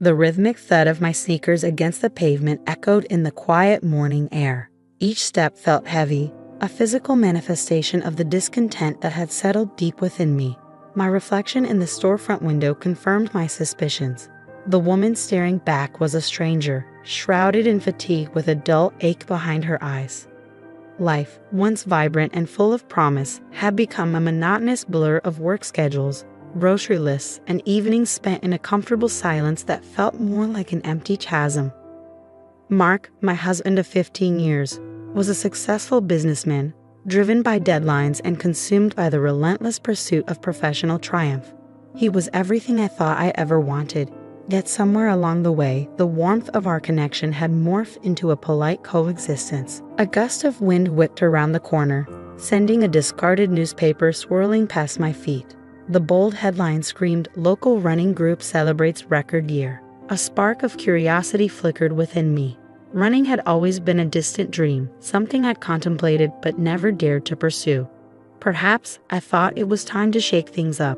The rhythmic thud of my sneakers against the pavement echoed in the quiet morning air. Each step felt heavy, a physical manifestation of the discontent that had settled deep within me. My reflection in the storefront window confirmed my suspicions. The woman staring back was a stranger, shrouded in fatigue with a dull ache behind her eyes. Life, once vibrant and full of promise, had become a monotonous blur of work schedules, grocery lists, and evenings spent in a comfortable silence that felt more like an empty chasm. Mark, my husband of 15 years, was a successful businessman, driven by deadlines and consumed by the relentless pursuit of professional triumph. He was everything I thought I ever wanted, yet somewhere along the way, the warmth of our connection had morphed into a polite coexistence. A gust of wind whipped around the corner, sending a discarded newspaper swirling past my feet. The bold headline screamed, "Local running group celebrates record year." A spark of curiosity flickered within me. Running had always been a distant dream, something I'd contemplated but never dared to pursue. Perhaps I thought it was time to shake things up,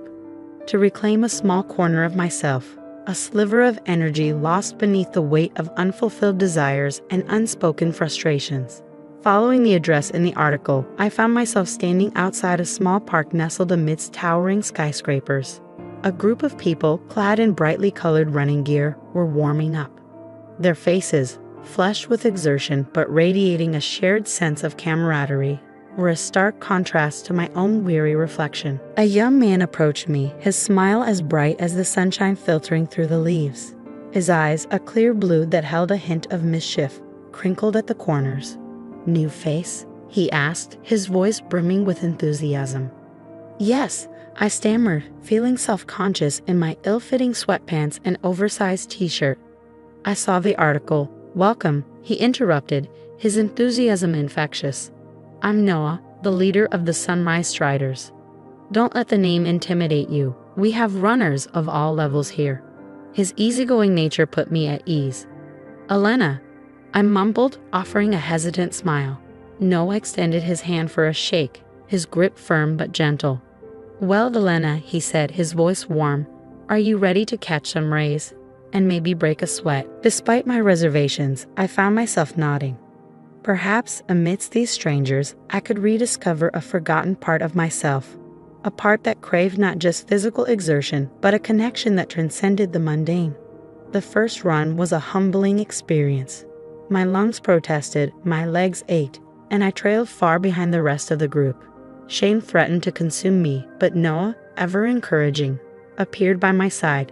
to reclaim a small corner of myself, a sliver of energy lost beneath the weight of unfulfilled desires and unspoken frustrations. Following the address in the article, I found myself standing outside a small park nestled amidst towering skyscrapers. A group of people, clad in brightly colored running gear, were warming up. Their faces, flushed with exertion but radiating a shared sense of camaraderie, were a stark contrast to my own weary reflection. A young man approached me, his smile as bright as the sunshine filtering through the leaves. His eyes, a clear blue that held a hint of mischief, crinkled at the corners. "New face?" he asked, his voice brimming with enthusiasm. "Yes," I stammered, feeling self-conscious in my ill-fitting sweatpants and oversized t-shirt. "I saw the article. Welcome," he interrupted, his enthusiasm infectious. "I'm Noah, the leader of the Sunrise Striders. Don't let the name intimidate you. We have runners of all levels here." His easygoing nature put me at ease. "Elena," I mumbled, offering a hesitant smile. Noah extended his hand for a shake, his grip firm but gentle. "Well, Elena," he said, his voice warm, "are you ready to catch some rays? And maybe break a sweat?" Despite my reservations, I found myself nodding. Perhaps amidst these strangers, I could rediscover a forgotten part of myself, a part that craved not just physical exertion, but a connection that transcended the mundane. The first run was a humbling experience. My lungs protested, my legs ached, and I trailed far behind the rest of the group. Shame threatened to consume me, but Noah, ever encouraging, appeared by my side.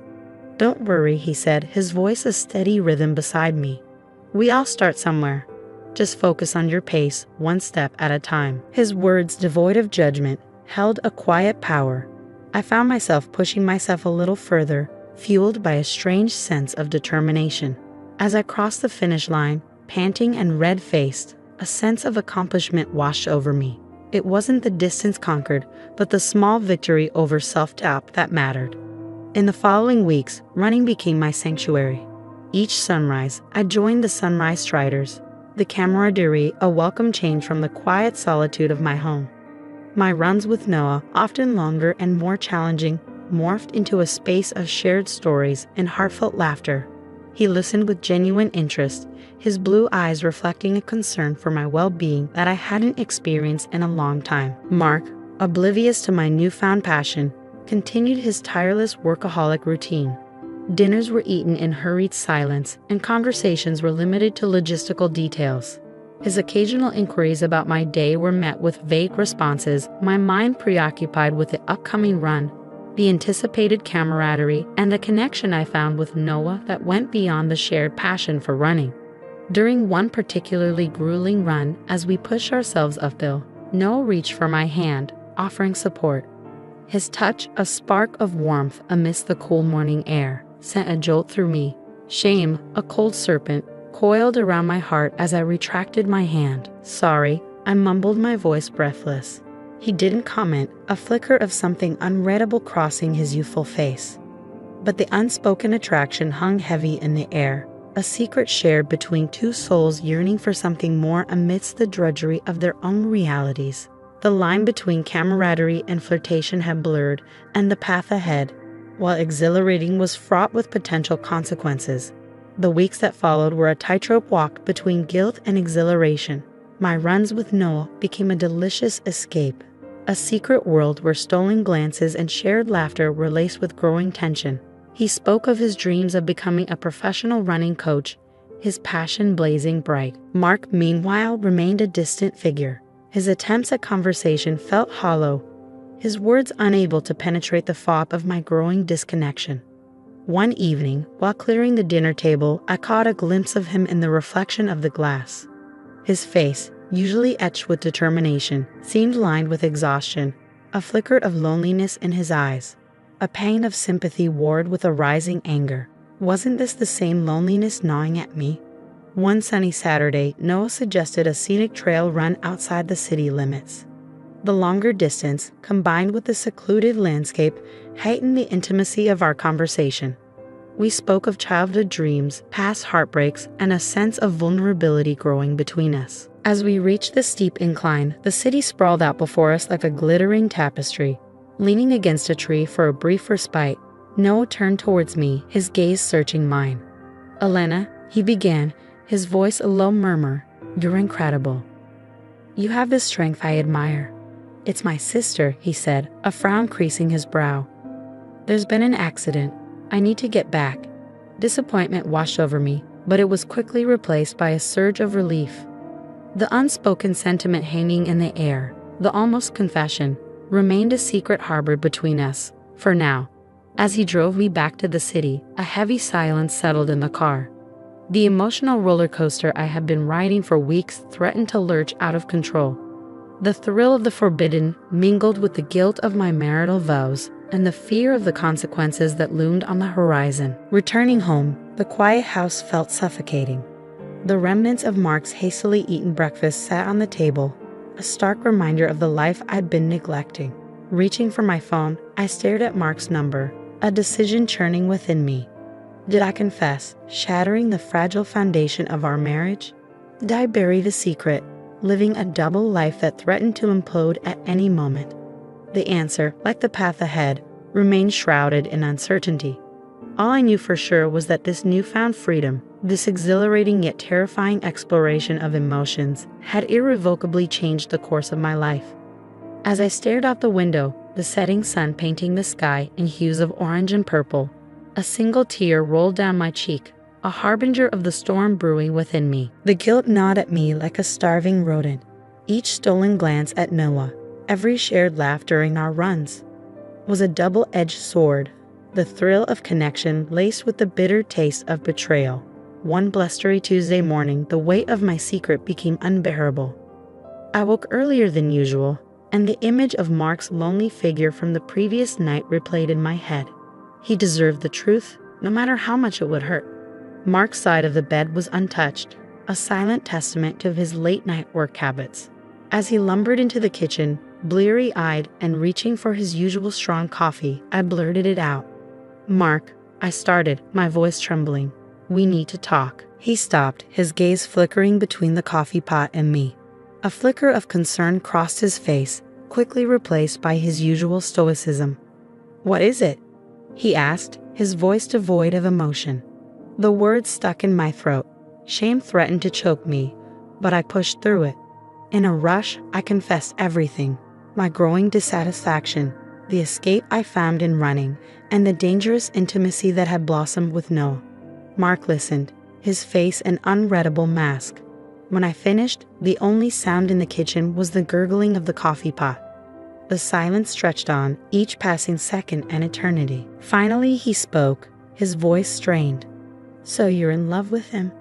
"Don't worry," he said, his voice a steady rhythm beside me. "We all start somewhere. Just focus on your pace, one step at a time." His words, devoid of judgment, held a quiet power. I found myself pushing myself a little further, fueled by a strange sense of determination. As I crossed the finish line, panting and red-faced, a sense of accomplishment washed over me. It wasn't the distance conquered, but the small victory over self-doubt that mattered. In the following weeks, running became my sanctuary. Each sunrise, I joined the Sunrise Striders, the camaraderie a welcome change from the quiet solitude of my home. My runs with Noah, often longer and more challenging, morphed into a space of shared stories and heartfelt laughter. He listened with genuine interest, his blue eyes reflecting a concern for my well-being that I hadn't experienced in a long time. Mark, oblivious to my newfound passion, continued his tireless workaholic routine. Dinners were eaten in hurried silence, and conversations were limited to logistical details. His occasional inquiries about my day were met with vague responses, my mind preoccupied with the upcoming run, the anticipated camaraderie, and the connection I found with Noah that went beyond the shared passion for running. During one particularly grueling run, as we pushed ourselves uphill, Noah reached for my hand, offering support. His touch, a spark of warmth amidst the cool morning air, sent a jolt through me. Shame, a cold serpent, coiled around my heart as I retracted my hand. "Sorry," I mumbled, my voice breathless. He didn't comment, a flicker of something unreadable crossing his youthful face. But the unspoken attraction hung heavy in the air, a secret shared between two souls yearning for something more amidst the drudgery of their own realities. The line between camaraderie and flirtation had blurred, and the path ahead, while exhilarating was fraught with potential consequences. The weeks that followed were a tightrope walk between guilt and exhilaration. My runs with Noah became a delicious escape, a secret world where stolen glances and shared laughter were laced with growing tension. He spoke of his dreams of becoming a professional running coach, his passion blazing bright. Mark, meanwhile, remained a distant figure. His attempts at conversation felt hollow, his words unable to penetrate the fog of my growing disconnection. One evening, while clearing the dinner table, I caught a glimpse of him in the reflection of the glass. His face, usually etched with determination, seemed lined with exhaustion, a flicker of loneliness in his eyes. A pang of sympathy warred with a rising anger. Wasn't this the same loneliness gnawing at me? One sunny Saturday, Noah suggested a scenic trail run outside the city limits. The longer distance, combined with the secluded landscape, heightened the intimacy of our conversation. We spoke of childhood dreams, past heartbreaks, and a sense of vulnerability growing between us. As we reached the steep incline, the city sprawled out before us like a glittering tapestry. Leaning against a tree for a brief respite, Noah turned towards me, his gaze searching mine. "Elena," he began, his voice a low murmur, "you're incredible. You have the strength I admire." "It's my sister," he said, a frown creasing his brow. "There's been an accident. I need to get back." Disappointment washed over me, but it was quickly replaced by a surge of relief. The unspoken sentiment hanging in the air, the almost confession, remained a secret harbored between us, for now. As he drove me back to the city, a heavy silence settled in the car. The emotional roller coaster I had been riding for weeks threatened to lurch out of control. The thrill of the forbidden mingled with the guilt of my marital vows and the fear of the consequences that loomed on the horizon. Returning home, the quiet house felt suffocating. The remnants of Mark's hastily eaten breakfast sat on the table, a stark reminder of the life I'd been neglecting. Reaching for my phone, I stared at Mark's number, a decision churning within me. Did I confess, shattering the fragile foundation of our marriage? Did I bury the secret, living a double life that threatened to implode at any moment? The answer, like the path ahead, remained shrouded in uncertainty. All I knew for sure was that this newfound freedom, this exhilarating yet terrifying exploration of emotions, had irrevocably changed the course of my life. As I stared out the window, the setting sun painting the sky in hues of orange and purple, a single tear rolled down my cheek, a harbinger of the storm brewing within me. The guilt gnawed at me like a starving rodent. Each stolen glance at Noah, every shared laugh during our runs, was a double-edged sword, the thrill of connection laced with the bitter taste of betrayal. One blustery Tuesday morning, the weight of my secret became unbearable. I woke earlier than usual, and the image of Mark's lonely figure from the previous night replayed in my head. He deserved the truth, no matter how much it would hurt. Mark's side of the bed was untouched, a silent testament to his late-night work habits. As he lumbered into the kitchen, bleary-eyed and reaching for his usual strong coffee, I blurted it out. "Mark," I started, my voice trembling. "We need to talk." He stopped, his gaze flickering between the coffee pot and me. A flicker of concern crossed his face, quickly replaced by his usual stoicism. "What is it?" he asked, his voice devoid of emotion. The words stuck in my throat. Shame threatened to choke me, but I pushed through it. In a rush, I confessed everything. My growing dissatisfaction, the escape I found in running, and the dangerous intimacy that had blossomed with Noah. Mark listened, his face an unreadable mask. When I finished, the only sound in the kitchen was the gurgling of the coffee pot. The silence stretched on, each passing second an eternity. Finally he spoke, his voice strained. "So you're in love with him?"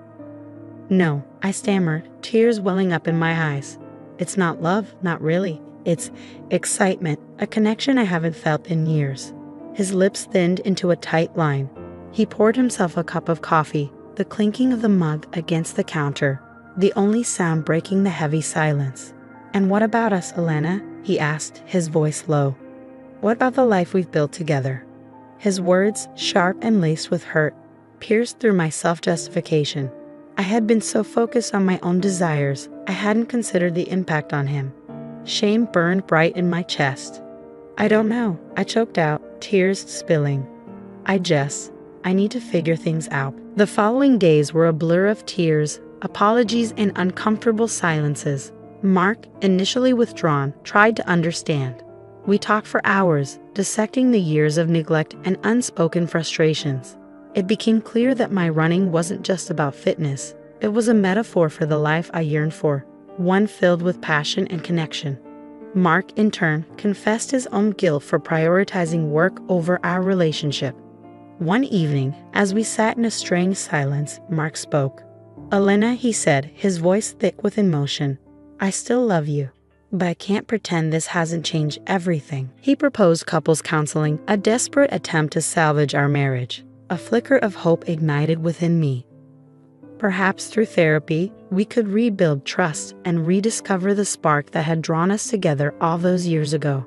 "No," I stammered, tears welling up in my eyes. "It's not love, not really. It's excitement, a connection I haven't felt in years." His lips thinned into a tight line. He poured himself a cup of coffee, the clinking of the mug against the counter, the only sound breaking the heavy silence. "And what about us, Elena?" he asked, his voice low. "What about the life we've built together?" His words, sharp and laced with hurt, pierced through my self-justification. I had been so focused on my own desires, I hadn't considered the impact on him. Shame burned bright in my chest. "I don't know," I choked out, tears spilling. I need to figure things out." The following days were a blur of tears, apologies, and uncomfortable silences. Mark, initially withdrawn, tried to understand. We talked for hours, dissecting the years of neglect and unspoken frustrations. It became clear that my running wasn't just about fitness. It was a metaphor for the life I yearned for, one filled with passion and connection. Mark, in turn, confessed his own guilt for prioritizing work over our relationship. One evening, as we sat in a strange silence, Mark spoke. "Elena," he said, his voice thick with emotion, "I still love you, but I can't pretend this hasn't changed everything." He proposed couples counseling, a desperate attempt to salvage our marriage. A flicker of hope ignited within me. Perhaps through therapy, we could rebuild trust and rediscover the spark that had drawn us together all those years ago.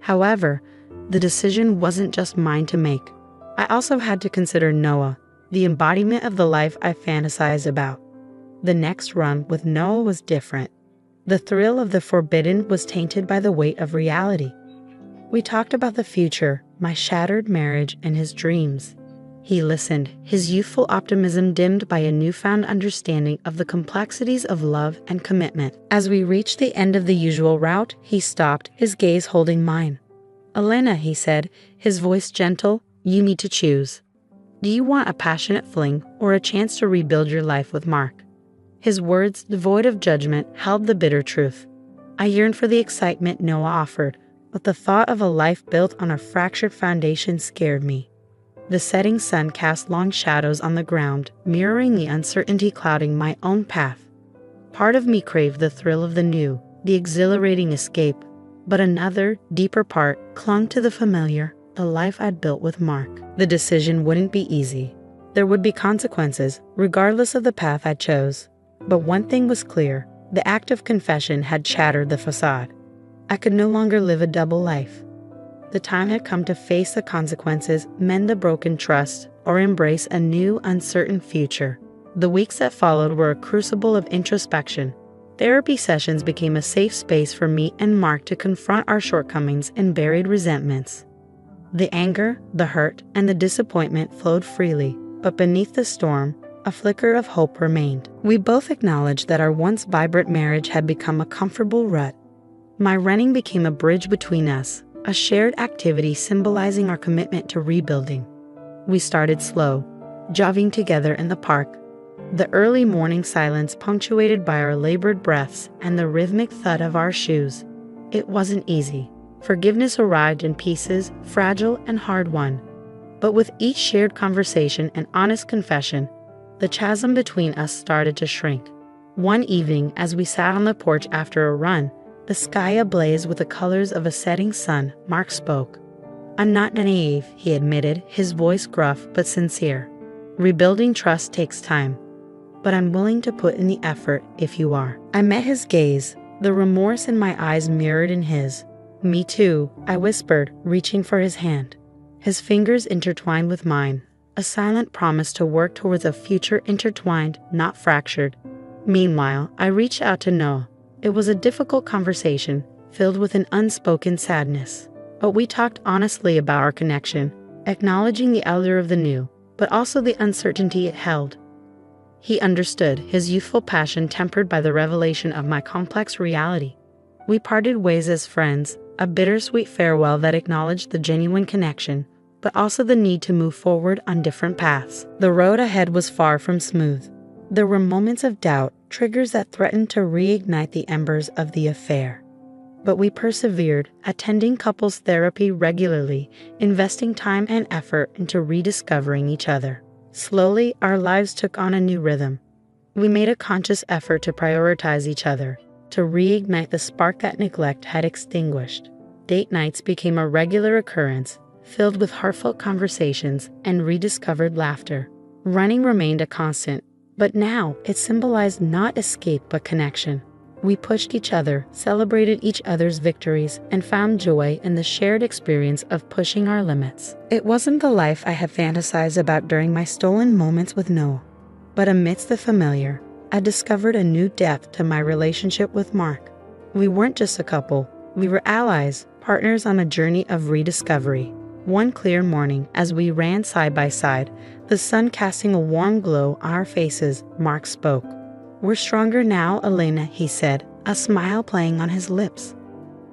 However, the decision wasn't just mine to make. I also had to consider Noah, the embodiment of the life I fantasized about. The next run with Noah was different. The thrill of the forbidden was tainted by the weight of reality. We talked about the future, my shattered marriage, and his dreams. He listened, his youthful optimism dimmed by a newfound understanding of the complexities of love and commitment. As we reached the end of the usual route, he stopped, his gaze holding mine. "Elena," he said, his voice gentle, "you need to choose. Do you want a passionate fling or a chance to rebuild your life with Mark?" His words, devoid of judgment, held the bitter truth. I yearned for the excitement Noah offered, but the thought of a life built on a fractured foundation scared me. The setting sun cast long shadows on the ground, mirroring the uncertainty clouding my own path. Part of me craved the thrill of the new, the exhilarating escape, but another, deeper part clung to the familiar, the life I'd built with Mark. The decision wouldn't be easy. There would be consequences, regardless of the path I chose. But one thing was clear, the act of confession had shattered the facade. I could no longer live a double life. The time had come to face the consequences, mend the broken trust, or embrace a new, uncertain future. The weeks that followed were a crucible of introspection. Therapy sessions became a safe space for me and Mark to confront our shortcomings and buried resentments. The anger, the hurt, and the disappointment flowed freely, but beneath the storm, a flicker of hope remained. We both acknowledged that our once vibrant marriage had become a comfortable rut. My running became a bridge between us, a shared activity symbolizing our commitment to rebuilding. We started slow, jogging together in the park, the early morning silence punctuated by our labored breaths and the rhythmic thud of our shoes. It wasn't easy. Forgiveness arrived in pieces, fragile and hard-won. But with each shared conversation and honest confession, the chasm between us started to shrink. One evening, as we sat on the porch after a run, the sky ablaze with the colors of a setting sun, Mark spoke. "I'm not naive," he admitted, his voice gruff but sincere. "Rebuilding trust takes time, but I'm willing to put in the effort if you are." I met his gaze, the remorse in my eyes mirrored in his. "Me too," I whispered, reaching for his hand. His fingers intertwined with mine, a silent promise to work towards a future intertwined, not fractured. Meanwhile, I reached out to Noah. It was a difficult conversation, filled with an unspoken sadness. But we talked honestly about our connection, acknowledging the allure of the new, but also the uncertainty it held. He understood, his youthful passion tempered by the revelation of my complex reality. We parted ways as friends, a bittersweet farewell that acknowledged the genuine connection, but also the need to move forward on different paths. The road ahead was far from smooth. There were moments of doubt, triggers that threatened to reignite the embers of the affair. But we persevered, attending couples therapy regularly, investing time and effort into rediscovering each other. Slowly, our lives took on a new rhythm. We made a conscious effort to prioritize each other, to reignite the spark that neglect had extinguished. Date nights became a regular occurrence, filled with heartfelt conversations and rediscovered laughter. Running remained a constant, but now it symbolized not escape but connection. We pushed each other, celebrated each other's victories, and found joy in the shared experience of pushing our limits. It wasn't the life I had fantasized about during my stolen moments with Noah, but amidst the familiar, I discovered a new depth to my relationship with Mark. We weren't just a couple, we were allies, partners on a journey of rediscovery. One clear morning, as we ran side by side, the sun casting a warm glow on our faces, Mark spoke. "We're stronger now, Elena," he said, a smile playing on his lips.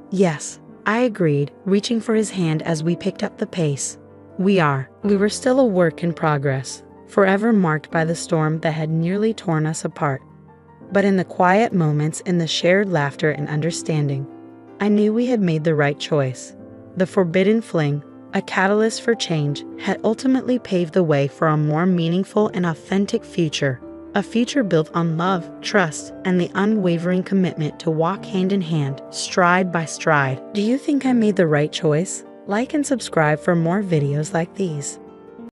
"Yes," I agreed, reaching for his hand as we picked up the pace. We were still a work in progress, forever marked by the storm that had nearly torn us apart. But in the quiet moments, in the shared laughter and understanding, I knew we had made the right choice. The forbidden fling, a catalyst for change, had ultimately paved the way for a more meaningful and authentic future. A future built on love, trust, and the unwavering commitment to walk hand in hand, stride by stride. Do you think I made the right choice? Like and subscribe for more videos like these.